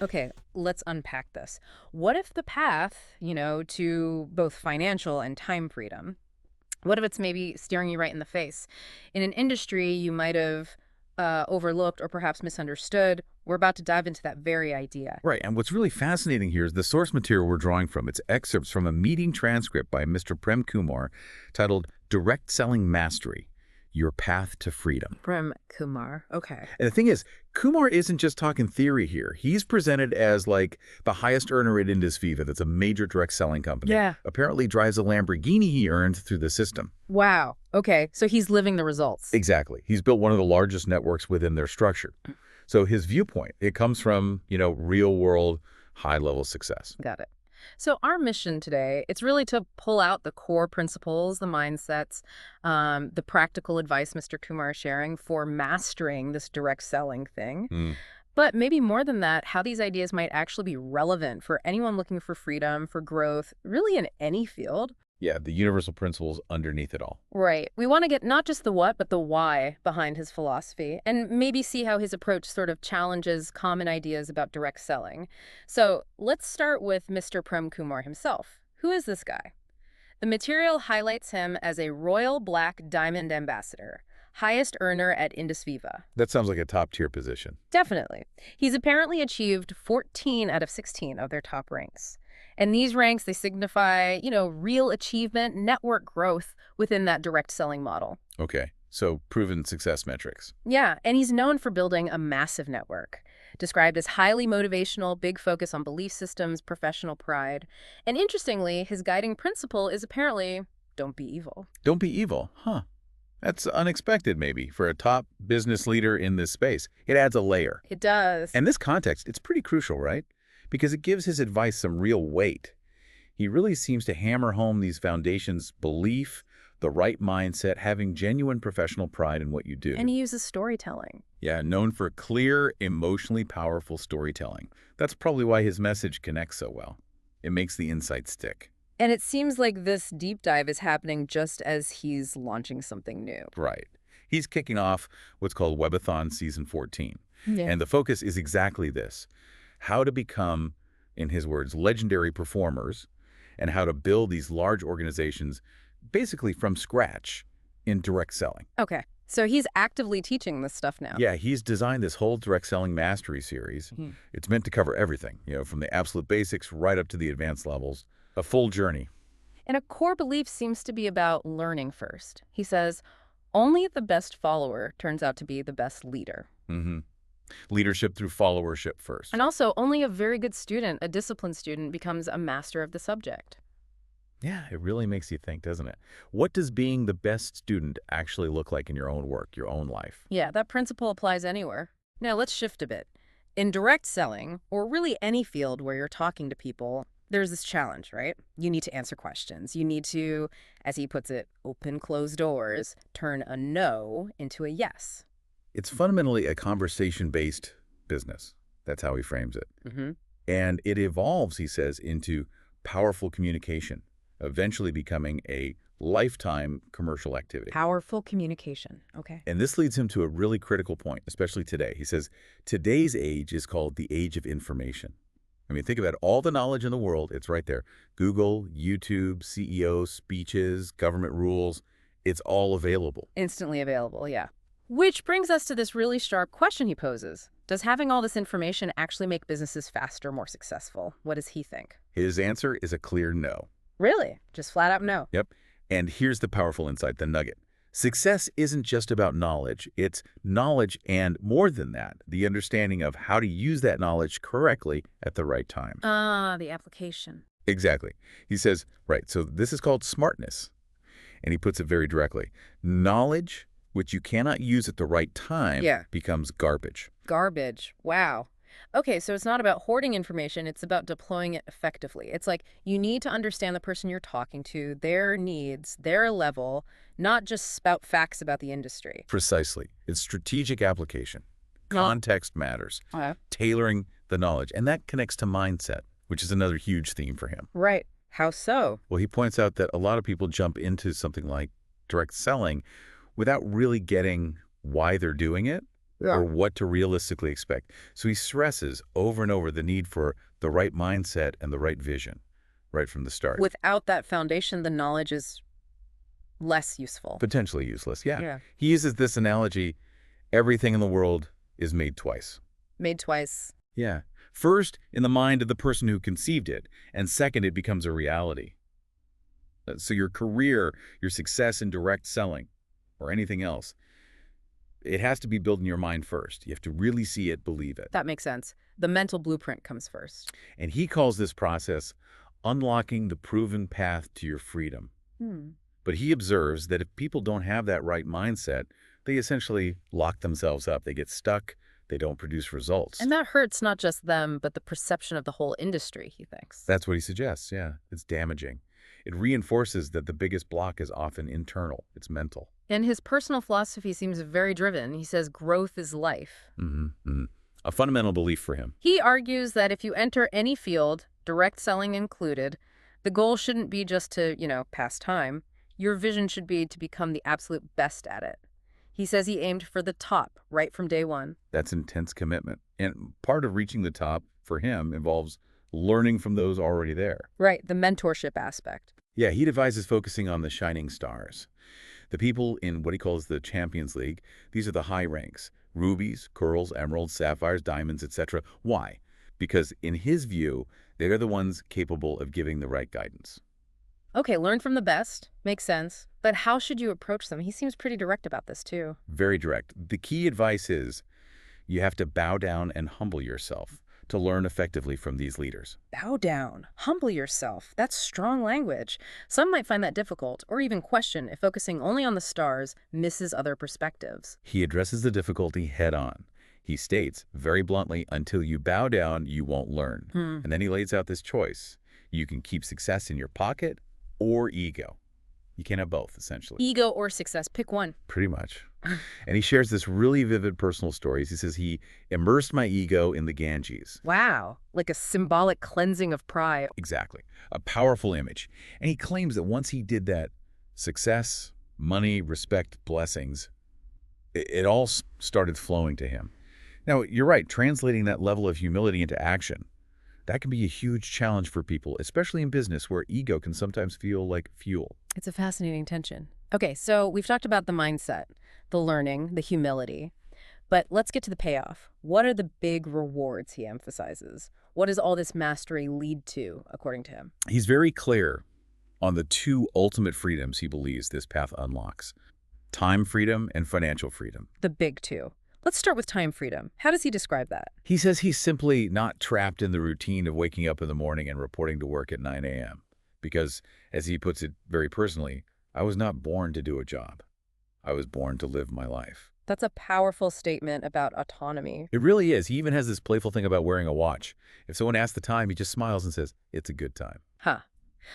Okay, let's unpack this. What if the path, to both financial and time freedom, what if it's maybe staring you right in the face? In an industry you might have overlooked or perhaps misunderstood, we're about to dive into that very idea. Right, and what's really fascinating here is the source material we're drawing from. It's excerpts from a meeting transcript by Mr. Prem Kumar titled Direct Selling Mastery, Your Path to Freedom. Prem Kumar. Okay. And the thing is, Kumar isn't just talking theory here. He's presented as like the highest earner at Indus that's a major direct selling company. Yeah. Apparently drives a Lamborghini he earned through the system. Wow. Okay, so he's living the results. Exactly. He's built one of the largest networks within their structure. So his viewpoint, it comes from, real world, high level success. Got it. So our mission today, it's really to pull out the core principles, the mindsets, the practical advice Mr. Kumar is sharing for mastering this direct selling thing. But maybe more than that, how these ideas might actually be relevant for anyone looking for freedom, for growth, really in any field. Yeah, the universal principles underneath it all. Right. We want to get not just the what, but the why behind his philosophy, and maybe see how his approach sort of challenges common ideas about direct selling. So let's start with Mr. Prem Kumar himself. Who is this guy? The material highlights him as a Royal Black Diamond Ambassador, highest earner at Indus Viva. That sounds like a top-tier position. Definitely. He's apparently achieved 14 out of 16 of their top ranks. And these ranks, they signify, real achievement, network growth within that direct selling model. Okay, so proven success metrics. Yeah, and he's known for building a massive network, described as highly motivational, big focus on belief systems, professional pride. And interestingly, his guiding principle is apparently, don't be evil. Don't be evil, huh? That's unexpected, maybe, for a top business leader in this space. It adds a layer. It does. And this context, it's pretty crucial, right? Because it gives his advice some real weight. He really seems to hammer home these foundations: belief, the right mindset, having genuine professional pride in what you do. And he uses storytelling. Yeah, known for clear, emotionally powerful storytelling. That's probably why his message connects so well. It makes the insight stick. And it seems like this deep dive is happening just as he's launching something new. Right. He's kicking off what's called Webathon Season 14. Yeah. And the focus is exactly this: how to become, in his words, legendary performers, and how to build these large organizations basically from scratch in direct selling. Okay, so he's actively teaching this stuff now. Yeah, he's designed this whole direct selling mastery series. It's meant to cover everything, from the absolute basics right up to the advanced levels, a full journey. And a core belief seems to be about learning first. He says, only the best follower turns out to be the best leader. Leadership through followership first. And also, only a very good student, a disciplined student, becomes a master of the subject. Yeah, it really makes you think, doesn't it? What does being the best student actually look like in your own work, your own life? Yeah, that principle applies anywhere. Now, let's shift a bit. In direct selling, or really any field where you're talking to people, there's this challenge, right? You need to answer questions. You need to, as he puts it, open closed doors, turn a no into a yes. It's fundamentally a conversation-based business. That's how he frames it. And it evolves, he says, into powerful communication, eventually becoming a lifetime commercial activity. Powerful communication. Okay. And this leads him to a really critical point, especially today. He says, today's age is called the age of information. I mean, think about all the knowledge in the world. It's right there. Google, YouTube, CEO speeches, government rules. It's all available. Instantly available, yeah. Which brings us to this really sharp question he poses. Does having all this information actually make businesses faster, more successful? What does he think? His answer is a clear no. Really? Just flat out no? Yep. And here's the powerful insight, the nugget. Success isn't just about knowledge. It's knowledge and, more than that, the understanding of how to use that knowledge correctly at the right time. The application. Exactly. He says, right, so this is called smartness. And he puts it very directly. Knowledge which you cannot use at the right time becomes garbage. Garbage. Wow. Okay, so it's not about hoarding information, it's about deploying it effectively. It's like you need to understand the person you're talking to, their needs, their level, not just spout facts about the industry. Precisely. It's strategic application. Context matters. Okay. Tailoring the knowledge. And that connects to mindset, which is another huge theme for him. Right. How so? Well, he points out that a lot of people jump into something like direct selling without really getting why they're doing it. or Yeah. what to realistically expect. So he stresses over and over the need for the right mindset and the right vision right from the start. Without that foundation, the knowledge is less useful. Potentially useless, yeah. Yeah. He uses this analogy, everything in the world is made twice. Made twice. Yeah. First, in the mind of the person who conceived it, and second, it becomes a reality. So your career, your success in direct selling, or anything else, it has to be built in your mind first. You have to really see it, believe it. That makes sense. The mental blueprint comes first. And he calls this process unlocking the proven path to your freedom. Hmm. But he observes that if people don't have that right mindset, they essentially lock themselves up. They get stuck. They don't produce results. And that hurts not just them, but the perception of the whole industry, he thinks. That's what he suggests, yeah. It's damaging. It reinforces that the biggest block is often internal. It's mental. And his personal philosophy seems very driven. He says growth is life. A fundamental belief for him. He argues that if you enter any field, direct selling included, the goal shouldn't be just to, pass time. Your vision should be to become the absolute best at it. He says he aimed for the top right from day one. That's intense commitment. And part of reaching the top for him involves learning from those already there. Right, the mentorship aspect. Yeah, he advises focusing on the shining stars. The people in what he calls the Champions League, these are the high ranks. Rubies, coral, emeralds, sapphires, diamonds, etc. Why? Because in his view, they're the ones capable of giving the right guidance. Okay, learn from the best. Makes sense. But how should you approach them? He seems pretty direct about this, too. Very direct. The key advice is you have to bow down and humble yourself to learn effectively from these leaders. Bow down. Humble yourself. That's strong language. Some might find that difficult, or even question if focusing only on the stars misses other perspectives. He addresses the difficulty head on. He states, very bluntly, until you bow down, you won't learn. And then he lays out this choice. You can keep success in your pocket or ego. You can't have both, essentially. Ego or success, pick one. Pretty much. And he shares this really vivid personal stories. He says he immersed my ego in the Ganges. Wow, like a symbolic cleansing of pride. Exactly. A powerful image. And he claims that once he did that, success, money, respect, blessings, it all started flowing to him. Now, you're right, translating that level of humility into action, that can be a huge challenge for people, especially in business where ego can sometimes feel like fuel. It's a fascinating tension. Okay, so we've talked about the mindset, the learning, the humility. But let's get to the payoff. What are the big rewards he emphasizes? What does all this mastery lead to, according to him? He's very clear on the two ultimate freedoms he believes this path unlocks: time freedom and financial freedom. The big two. Let's start with time freedom. How does he describe that? He says he's simply not trapped in the routine of waking up in the morning and reporting to work at 9 a.m. Because, as he puts it very personally, I was not born to do a job. I was born to live my life. That's a powerful statement about autonomy. It really is. He even has this playful thing about wearing a watch. If someone asks the time, he just smiles and says, it's a good time. Huh.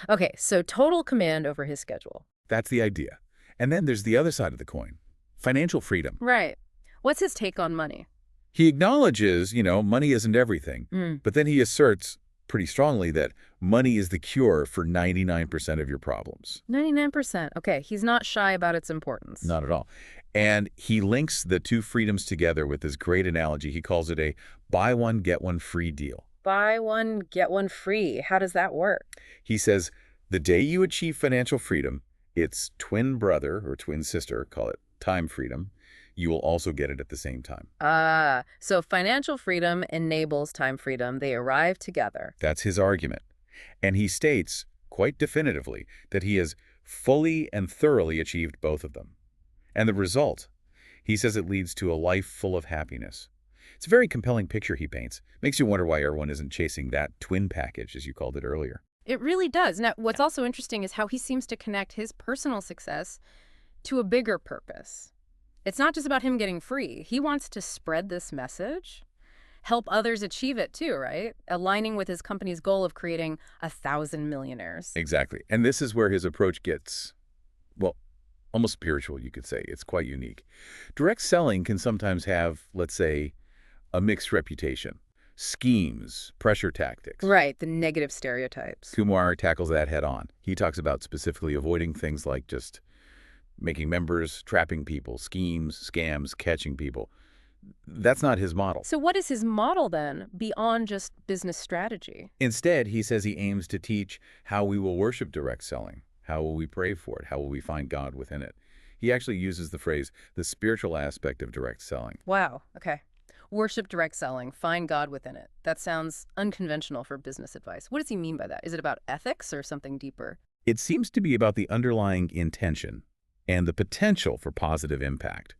Okay, so total command over his schedule. That's the idea. And then there's the other side of the coin, financial freedom. Right. What's his take on money? He acknowledges, money isn't everything, but then he asserts pretty strongly that money is the cure for 99% of your problems. 99%. Okay, he's not shy about its importance. Not at all. And he links the two freedoms together with this great analogy. He calls it a buy one, get one free deal. Buy one, get one free. How does that work? He says, the day you achieve financial freedom, its twin brother or twin sister, call it time freedom, you will also get it at the same time. So financial freedom enables time freedom. They arrive together. That's his argument. And he states, quite definitively, that he has fully and thoroughly achieved both of them. And the result, he says it leads to a life full of happiness. It's a very compelling picture he paints. Makes you wonder why everyone isn't chasing that twin package, as you called it earlier. It really does. Now, what's also interesting is how he seems to connect his personal success to a bigger purpose. It's not just about him getting free. He wants to spread this message, help others achieve it too, right? Aligning with his company's goal of creating 1,000 millionaires. Exactly. And this is where his approach gets, well, almost spiritual, you could say. It's quite unique. Direct selling can sometimes have, let's say, a mixed reputation. Schemes, pressure tactics. Right, the negative stereotypes. Kumar tackles that head on. He talks about specifically avoiding things like just making members, trapping people, schemes, scams, catching people. That's not his model. So what is his model then, beyond just business strategy? Instead, he says he aims to teach how we will worship direct selling. How will we pray for it? How will we find God within it? He actually uses the phrase, the spiritual aspect of direct selling. Wow, okay. Worship direct selling, find God within it. That sounds unconventional for business advice. What does he mean by that? Is it about ethics or something deeper? It seems to be about the underlying intention and the potential for positive impact.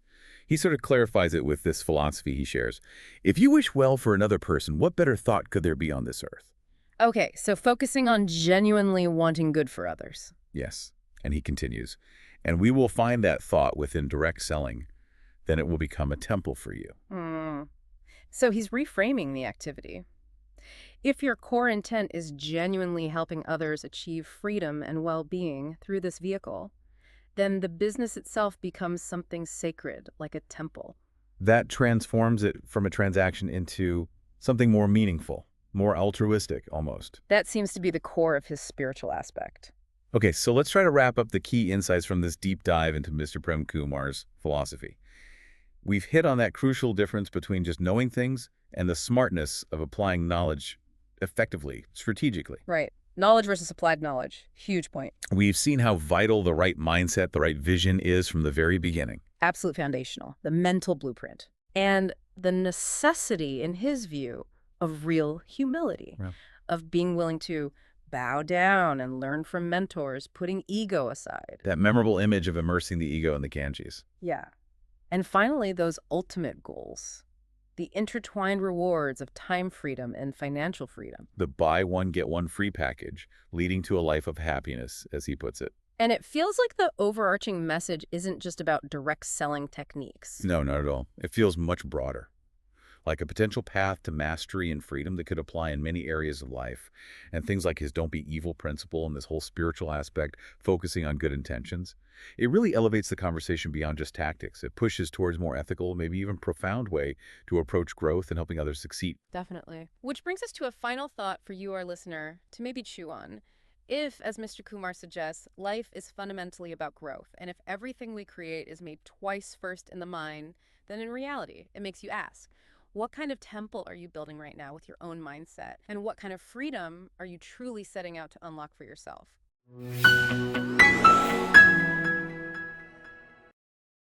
He sort of clarifies it with this philosophy he shares. If you wish well for another person, what better thought could there be on this earth? Okay, so focusing on genuinely wanting good for others. Yes. And he continues, and we will find that thought within direct selling, then it will become a temple for you. Hmm. So he's reframing the activity. If your core intent is genuinely helping others achieve freedom and well-being through this vehicle, then the business itself becomes something sacred, like a temple. That transforms it from a transaction into something more meaningful, more altruistic almost. That seems to be the core of his spiritual aspect. Okay, so let's try to wrap up the key insights from this deep dive into Mr. Prem Kumar's philosophy. We've hit on that crucial difference between just knowing things and the smartness of applying knowledge effectively, strategically. Right. Knowledge versus applied knowledge. Huge point. We've seen how vital the right mindset, the right vision is from the very beginning. Absolute foundational. The mental blueprint. And the necessity, in his view, of real humility, Yeah. of being willing to bow down and learn from mentors, putting ego aside. That memorable image of immersing the ego in the Ganges. Yeah. And finally, those ultimate goals. The intertwined rewards of time freedom and financial freedom. The buy one, get one free package, leading to a life of happiness, as he puts it. And it feels like the overarching message isn't just about direct selling techniques. No, not at all. It feels much broader. Like a potential path to mastery and freedom that could apply in many areas of life. And things like his don't be evil principle and this whole spiritual aspect, focusing on good intentions. It really elevates the conversation beyond just tactics. It pushes towards more ethical, maybe even profound way to approach growth and helping others succeed. Definitely. Which brings us to a final thought for you, our listener, to maybe chew on. If, as Mr. Kumar suggests, life is fundamentally about growth, and if everything we create is made twice first in the mind, then in reality, it makes you ask, what kind of temple are you building right now with your own mindset? And what kind of freedom are you truly setting out to unlock for yourself?